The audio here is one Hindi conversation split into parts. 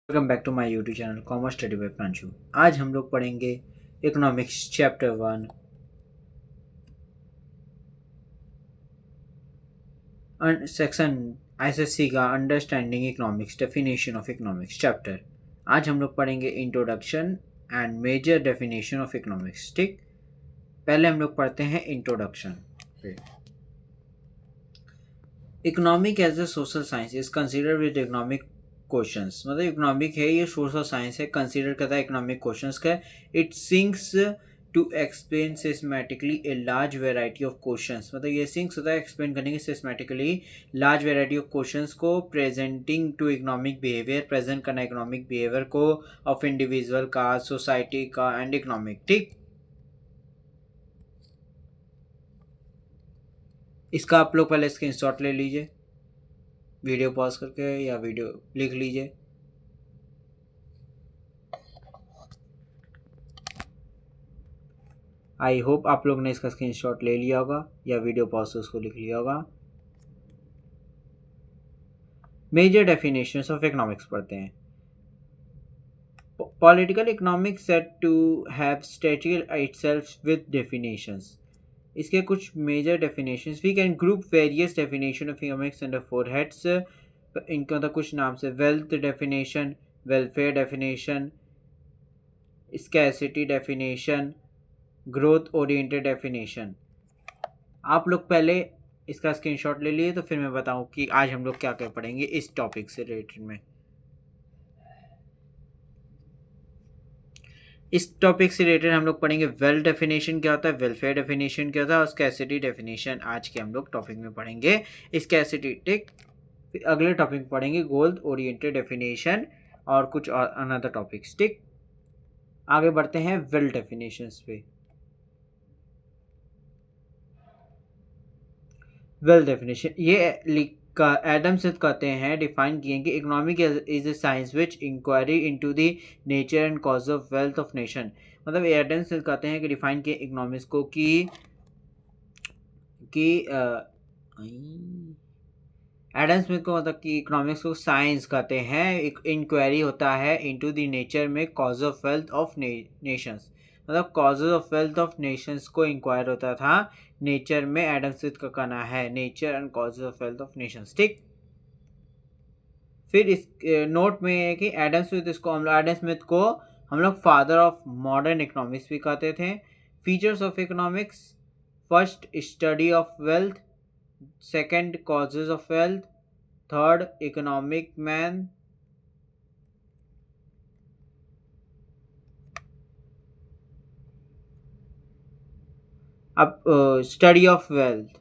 Welcome back to my YouTube channel commerce study by Pranshu. आज हम लोग पढ़ेंगे इकोनॉमिक्स चैप्टर 1 सेक्शन एसएससी का understanding economics definition of economics chapter. आज हम लोग पढ़ेंगे introduction and major definition of economics. ठीक, पहले हम लोग पढ़ते हैं introduction. Economic as a social science is considered with economic questions. मतलब इकोनॉमिक है, ये सोशल साइंस है, कंसीडर करता है इकोनॉमिक क्वेश्चंस का। It seeks to explain systematically a large variety of questions. मतलब ये सिंक्स होता है एक्सप्लेन करने की systematically large variety of questions को, presenting to economic behaviour, present करना इकोनॉमिक बिहेवियर को ऑफ इंडिविजुअल का, सोसाइटी का एंड इकोनॉमिक। ठीक, इसका आप लोग पहले स्क्रीनशॉट ले लीजिए, वीडियो पॉज करके या वीडियो लिख लीजिए। आई होप आप लोग ने इसका स्क्रीनशॉट ले लिया होगा या वीडियो पॉज से उसको लिख लिया होगा। मेजर डेफिनेशंस ऑफ इकोनॉमिक्स पढ़ते हैं। Political economics set to have stated itself with definitions. इसके कुछ major definitions, we can group various definition of economics under four heads. इनका तो कुछ नाम से wealth definition, welfare definition, scarcity definition, growth oriented definition. आप लोग पहले इसका स्क्रीनशॉट ले लिए तो फिर मैं बताऊं कि आज हम लोग क्या क्या पढ़ेंगे इस टॉपिक से रिलेटेड में। इस टॉपिक से रिलेटेड हम लोग पढ़ेंगे वेल्थ डेफिनेशन क्या होता है, वेलफेयर डेफिनेशन क्या होता है और स्कैरसिटी डेफिनेशन आज के हम लोग टॉपिक में पढ़ेंगे। स्कैरसिटी, ठीक। फिर अगले टॉपिक पढ़ेंगे गोल ओरिएंटेड डेफिनेशन और कुछ और अनदर टॉपिक्स। ठीक, आगे बढ़ते हैं वेल्थ डेफिनेशंस पे। वेल्थ डेफिनेशन ये एडम स्मिथ कहते हैं, डिफाइन किए कि economic is a science which inquiry into the nature and cause of wealth of nation. मतलब एडम स्मिथ कहते हैं कि डिफाइन किए इकोनॉमिक्स को कि एडम स्मिथ को मतलब कि इकोनॉमिक्स को साइंस कहते हैं। एक इंक्वायरी होता है इनटू द नेचर में cause of wealth of nations. मतलब causes of wealth of nations को इंक्वायर होता था नेचर में। एडम स्मिथ का कहना है nature and causes of wealth of nations. ठीक, फिर इस नोट में है कि एडम स्मिथ को हम लोग फादर ऑफ मॉडर्न इकोनॉमिक्स भी कहते थे। Features of economics, first study of wealth, second causes of wealth, third economic man, अब study of wealth,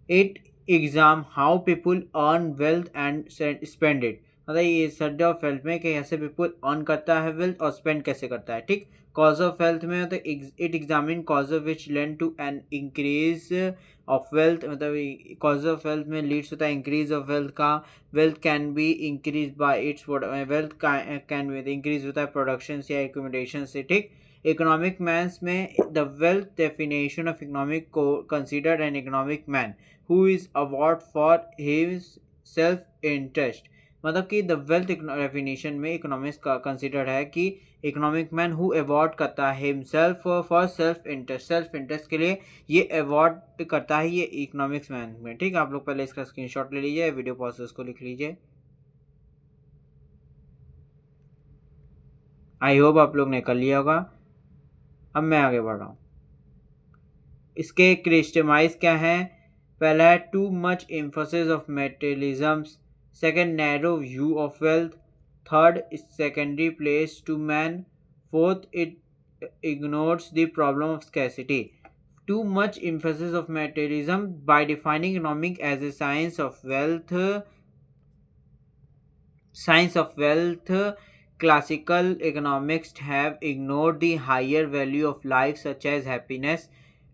it exam how people earn wealth and spend it. मतलब ये स्टडी ऑफ वेल्थ में कि कैसे पीपुल अर्न करता है वेल्थ और स्पेंड कैसे करता है। ठीक, कॉज ऑफ वेल्थ में मतलब it examine cause of which led to an increase of wealth. मतलब कॉज ऑफ वेल्थ में लीड्स होता है इंक्रीज ऑफ वेल्थ का। Wealth can be increase by its wealth can be increase होता है प्रोडक्शन या एकोमोडेशन से। ठीक, इकोनॉमिक मैन्स में the wealth definition of economic को considered an economic man who is award for his self interest. मतलब कि द वेल्थ डेफिनेशन में इकोनॉमिक्स का कंसिडर्ड है कि इकोनॉमिक मैन हु अवार्ड करता है हिमसेल्फ फॉर सेल्फ इंटरेस्ट के लिए ये अवार्ड करता है ये इकोनॉमिक्स मैन में। ठीक, आप लोग पहले इसका स्क्रीनशॉट ले लीजिए, वीडियो पॉज उसको लिख लीजिए। आई होप आप लोग ने कर लिया होगा। अब मैं आगे बढ़ रहा हूँ। इसके क्रिस्टमाइज क्या है, पहला है too much emphasis of materialism, second narrow view of wealth, third secondary place to man, fourth it ignores the problem of scarcity. Too much emphasis of materialism by defining economic as a science of wealth, classical economics have ignored the higher value of life such as happiness,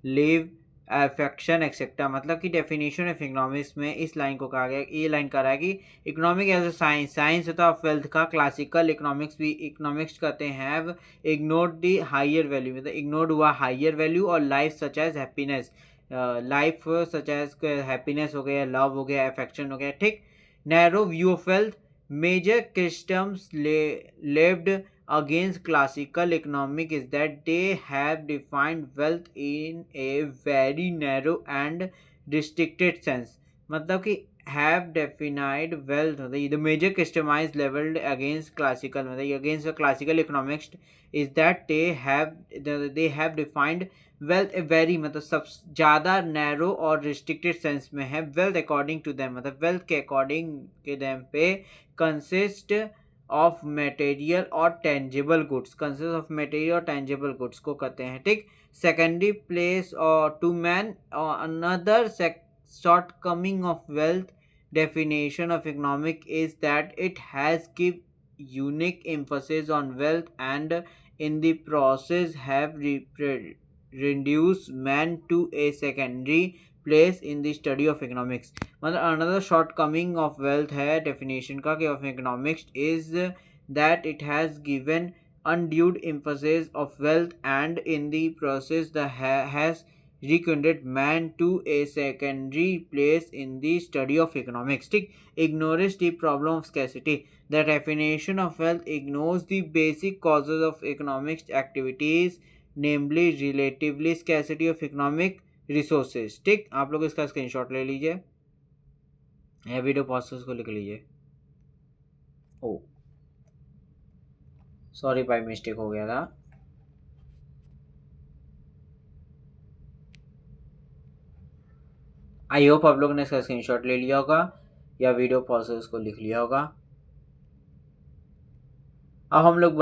live, affection etcetera. मतलब कि डेफिनेशन ऑफ इकोनॉमिक्स में इस लाइन को कहा गया, ये लाइन कह रहा है कि इकोनॉमिक एज अ साइंस होता है ऑफ वेल्थ का। क्लासिकल इकोनॉमिक्स भी इकोनॉमिक्स कहते हैं इग्नोर्ड दी हायर वैल्यू, मतलब इग्नोर्ड हुआ हायर वैल्यू और life such as happiness, life such as happiness हो गया, लव हो गया, अफेक्शन हो गया। ठीक, narrow view of wealth, Major criticisms leveled against classical economic is that they have defined wealth in a very narrow and restricted sense. मतलब कि have defined wealth, मतलब the major customized leveled against classical, मतलब against the classical economics is that they have defined wealth a very, मतलब सब ज़्यादा नैरो और रिस्ट्रिक्टेड सेंस में है. वेल्थ अकॉर्डिंग टू देम, मतलब वेल्थ के अकॉर्डिंग के देम पे कंसिस्ट ऑफ मटेरियल और tangible goods, consist of material और टेंजिबल गुड्स को कहते हैं. ठीक. सेकेंडरी प्लेस और to man another shortcoming of wealth definition of economic is that it has give unique emphasis on wealth and in the process have reduced man to a secondary place in the study of economics. मतलब another shortcoming of wealth है definition का कि of economics is that it has given undue emphasis of wealth and in the process has reconded man to a secondary place in the study of economics. ठीक. Ignores the problem of scarcity. The definition of wealth ignores the basic causes of economic activities, namely relatively scarcity of economic resources. ठीक. आप लोग इसका स्क्रीनशॉट ले लीजिए या वीडियो पॉज को लिख लीजिए. ओ सॉरी भाई, मिस्टेक हो गया था. आई होप आप लोगों ने इसका स्क्रीनशॉट ले लिया होगा या वीडियो पॉज को लिख लिया होगा. अब हम लोग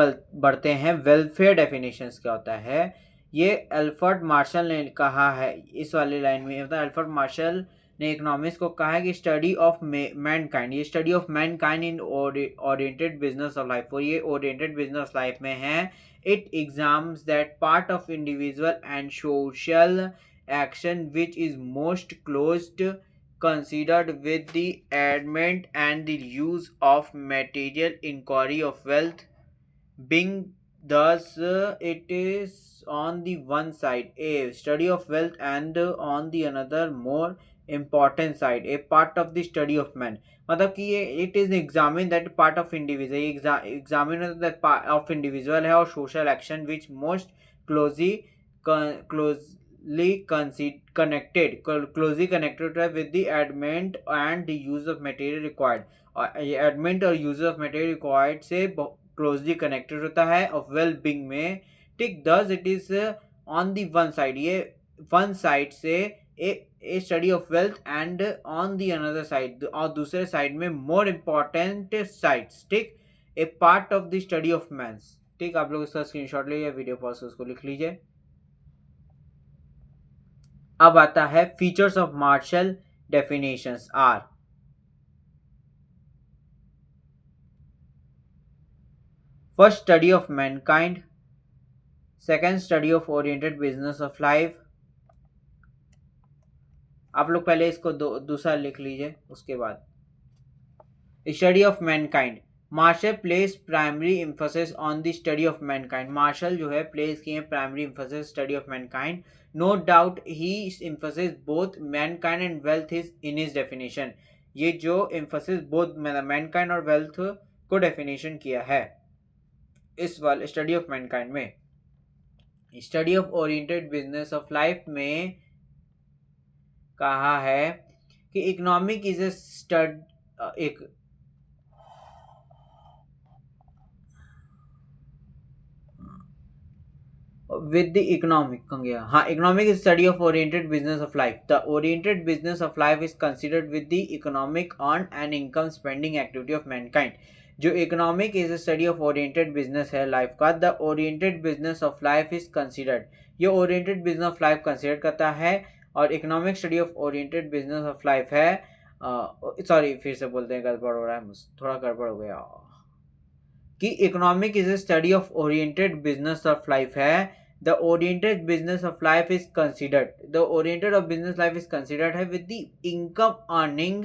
बढ़ते हैं वेलफेयर डेफिनेशंस क्या होता है. ये अल्फ्रेड मार्शल ने कहा है इस वाली लाइन में, मतलब अल्फ्रेड मार्शल ने इकोनॉमिक्स को कहा है कि स्टडी ऑफ मैनकाइंड, ये study of Mankind in oriented business of life, और ये ओरिएंटेड बिजनेस लाइफ में है. It exams that part of individual and social action which is most closed considered with the advent and the use of material inquiry of wealth being thus it is on the one side a study of wealth and on the another more important side a part of the study of man. मतलब कि ये it is examine that part of individual, examine that part of individual है और social action which most closely connected with the advent and the use of material required. advent और use of material required से क्लोजली कनेक्टेड होता है ऑफ वेल बींग में. ठीक. Thus it is on the one side, ये वन साइड से a study of wealth and on the another side, और दूसरे साइड में मोर इम्पॉर्टेंट साइड्स. ठीक. A part of the study of man's. ठीक. आप लोग इसका स्क्रीनशॉट लीजिए, वीडियो पॉज उसको लिख लीजिए. अब आता है features of Marshall definitions are. First, study of mankind. Second, study of oriented business of life. आप लोग पहले इसको दूसरा लिख लीजिए. उसके बाद study of mankind. Marshall place primary emphasis on the study of mankind. Marshall जो है प्लेस किए primary emphasis study of mankind. No doubt ही emphasis both mankind and wealth is in his definition. ये जो एम्फोसिस बोथ मैनकाइंड और वेल्थ को डेफिनेशन किया है इस वाले स्टडी ऑफ मैनकाइंड में. Study of oriented business of life में कहा है कि इकोनॉमिक इज एक with the economic economic is study of oriented business of life. The oriented business of life is considered with the economic earn and income spending activity of mankind. जो economic is study of oriented business है लाइफ का, the oriented business of life is considered. ये oriented business of life consider करता है और economic study of oriented business of life है. सॉरी फिर से बोलते हैं, गड़बड़ हो रहा है, थोड़ा गड़बड़ हो गया. कि economic is study of oriented business of life है. The oriented business of life is considered. The oriented of business life is considered है with the income earning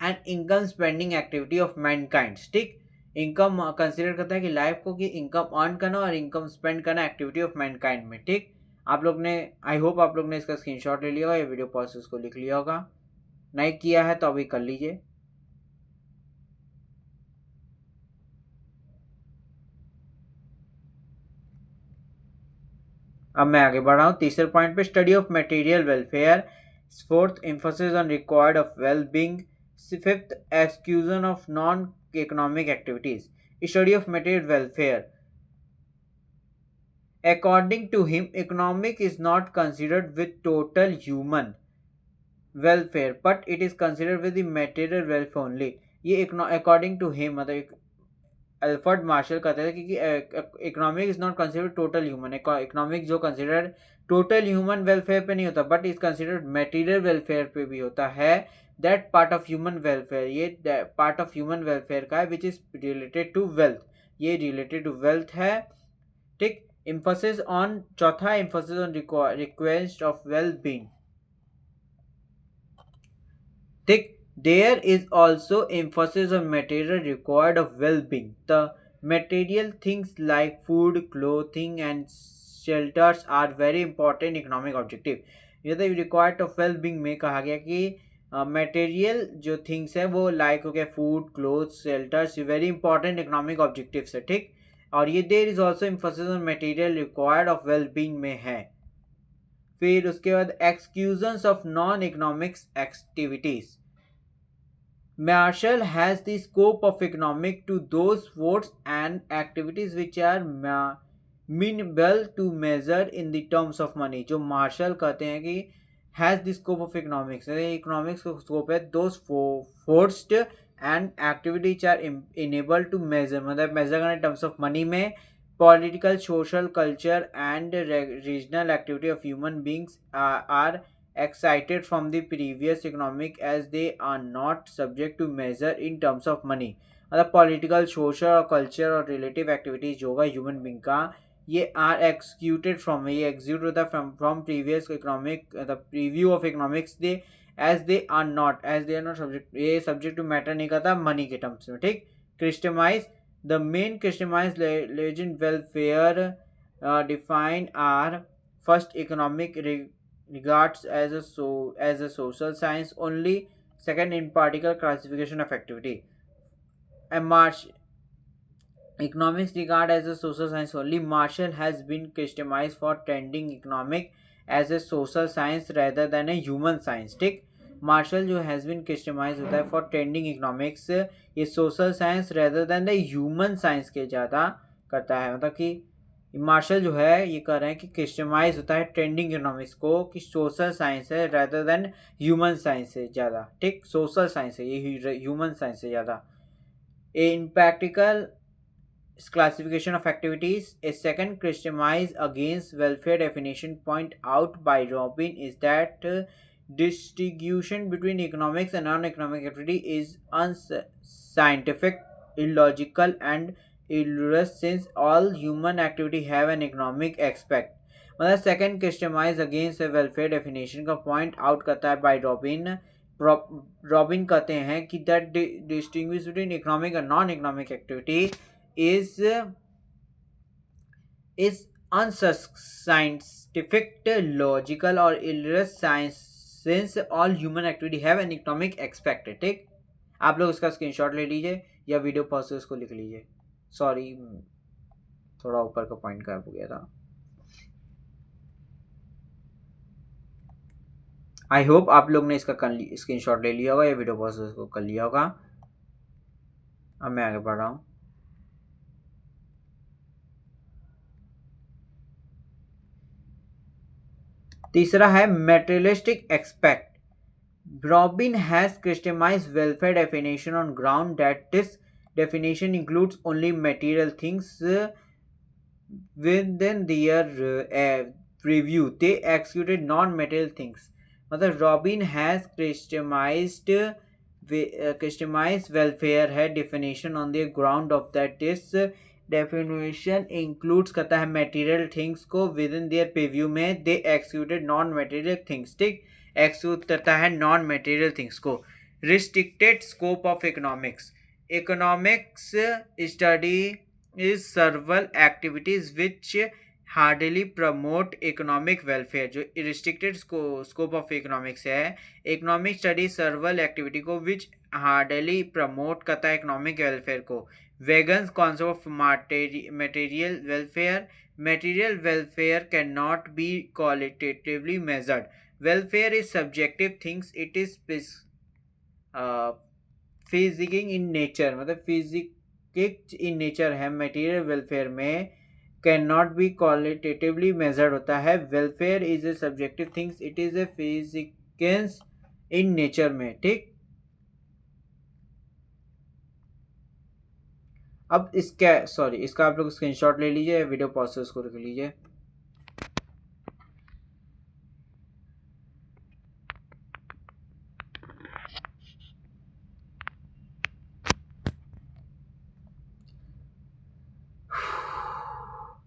and income spending activity of mankind. ठीक. इनकम कंसिडर करता है कि लाइफ को कि इनकम अर्न करना और इनकम स्पेंड करना एक्टिविटी ऑफ मैनकाइंड में. ठीक. आप लोग ने आई होप आप लोग ने इसका स्क्रीनशॉट ले लिया होगा या वीडियो पॉज उसको लिख लिया होगा. नहीं किया है तो अभी कर लीजिए. अब मैं आगे बढ़ रहा हूँ तीसरे पॉइंट पे, study of material welfare, fourth emphasis on required of well being, fifth exclusion of non economic activities. Study of material welfare, according to him economic is not considered with total human welfare but it is considered with the material welfare only। ये अकॉर्डिंग टू हिम मतलब अल्फ्रेड मार्शल कहते थे कि economic is not considered total human, economic जो कंसिडर्ड टोटल ह्यूमन वेलफेयर पे नहीं होता but is considered material welfare पे भी होता है। That part of human welfare, ये पार्ट ऑफ ह्यूमन वेलफेयर का है which is related to wealth, ये रिलेटेड टू वेल्थ है। ठीक, emphasis on चौथा emphasis on request of well-being। ठीक, there is also emphasis on material required of well-being। The material things like food, clothing and shelters are very important economic objective। ये तो रिक्वायर्ड ऑफ वेल बींग में कहा गया कि मटेरियल जो थिंग्स है वो लाइक हो गया food, clothes, shelters, very important economic objectives है। ठीक, और ये there is also emphasis on material required of well being में है। फिर उसके बाद exclusions of non economics activities, Marshall has the scope of economic to those words and activities which are meanable to measure in the terms of money। जो मार्शल कहते हैं कि has the scope of economics, economics का स्कोप है those forced and activity which are enabled to measure, मतलब मेजर करने टर्म्स ऑफ मनी में political, social, culture and regional activity of human beings are excited from the previous economic as they are not subject to measure in terms of money। मतलब पॉलिटिकल, सोशल और कल्चर और रिलेटिव एक्टिविटीज जो होगा ह्यूमन बींग का, ये आर एक्सक्यूटेड फ्रॉम, ये एग्जीक्यूट होता है from previous economic, the preview of economics they as they are not subject, ये सब्जेक्ट टू मैटर नहीं करता मनी के टर्म्स में। ठीक, criticise the main criticise legend welfare define are first economic regards as a social science only, second in particle classification of activity, and economics regard as a social science only। Marshall has been customized for trending economic as a social science rather than a human science। ठीक, मार्शल जो हैज़ बिन कस्टमाइज होता है फॉर ट्रेंडिंग इकोनॉमिक्स, ये social science rather than the human science के ज़्यादा करता है। मतलब कि मार्शल जो है ये कह रहे हैं कि कस्टमाइज होता है ट्रेंडिंग इकोनॉमिक्स को कि सोशल साइंस है रेदर देन ह्यूमन साइंस से ज़्यादा। ठीक, सोशल साइंस है ये ह्यूमन साइंस से ज़्यादा। इन practical classification of activities, a second customized against welfare definition point out by Robin is that distinction between economics and non-economic activity is unscientific, illogical and illustrious since all human activity have an economic aspect। मतलब second customize against welfare definition का पॉइंट आउट करता है बाय रॉबिन कहते हैं कि दैट डिस्टिंग्विश बिटवीन इकोनॉमिक और non economic activity is unscientific, logical or illustrious science since all human activity have an economic aspect। ठीक, आप लोग इसका स्क्रीनशॉट ले लीजिए या वीडियो पॉज से उसको लिख लीजिए। सॉरी, थोड़ा ऊपर का पॉइंट गायब हो गया था। आई होप आप लोग ने इसका स्क्रीनशॉट ले लिया होगा या वीडियो पॉज से उसको कर लिया होगा। अब मैं आगे बढ़ रहा हूँ। तीसरा है materialistic expect. Robin has customized welfare definition on ground that this definition includes only material things within their preview they executed non-material things। मतलब रॉबिन हैज कस्टमाइज्ड वेलफेयर है definition on the ground of that this definition includes करता है मटेरियल थिंग्स को विद इन देयर प्रीव्यू में दे एक्सिक्यूटेड नॉन मटेरियल थिंग्स। ठीक, एक्सिक्यूट करता है नॉन मटेरियल थिंग्स को। Restricted scope of economics, economics study is सर्वल activities which hardly promote economic welfare. जो रिस्ट्रिक्टेड स्कोप ऑफ इकोनॉमिक्स है, इकोनॉमिक स्टडी सर्वल एक्टिविटी को विच हार्डली प्रमोट करता है इकोनॉमिक वेलफेयर को। Vegans concept of material welfare. Material welfare cannot be qualitatively measured. Welfare is subjective things. It is फिजिकिंग इन नेचर, मतलब फिजिकिक इन नेचर है। मटेरियल वेलफेयर में can not be qualitatively measured होता है। Welfare is a subjective things, it is a फिजिकेंस इन नेचर में, ठीक। अब इसका सॉरी इसका आप लोग स्क्रीनशॉट ले लीजिए, वीडियो पॉज से उसको रख लीजिए।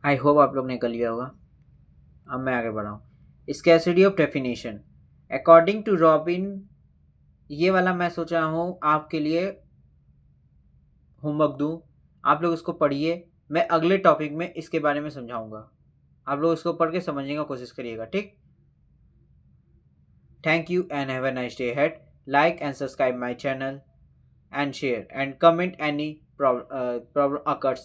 आई होप आप लोग ने कर लिया होगा। अब मैं आगे बढ़ाऊँ। Scarcity of definition according to Robin, ये वाला मैं सोच रहा हूँ आपके लिए होमवर्क दूँ, आप लोग इसको पढ़िए। मैं अगले टॉपिक में इसके बारे में समझाऊंगा, आप लोग इसको पढ़ के समझने का कोशिश करिएगा, ठीक। Thank you and have a nice day head. Like and subscribe my channel and share and comment any problem occurs.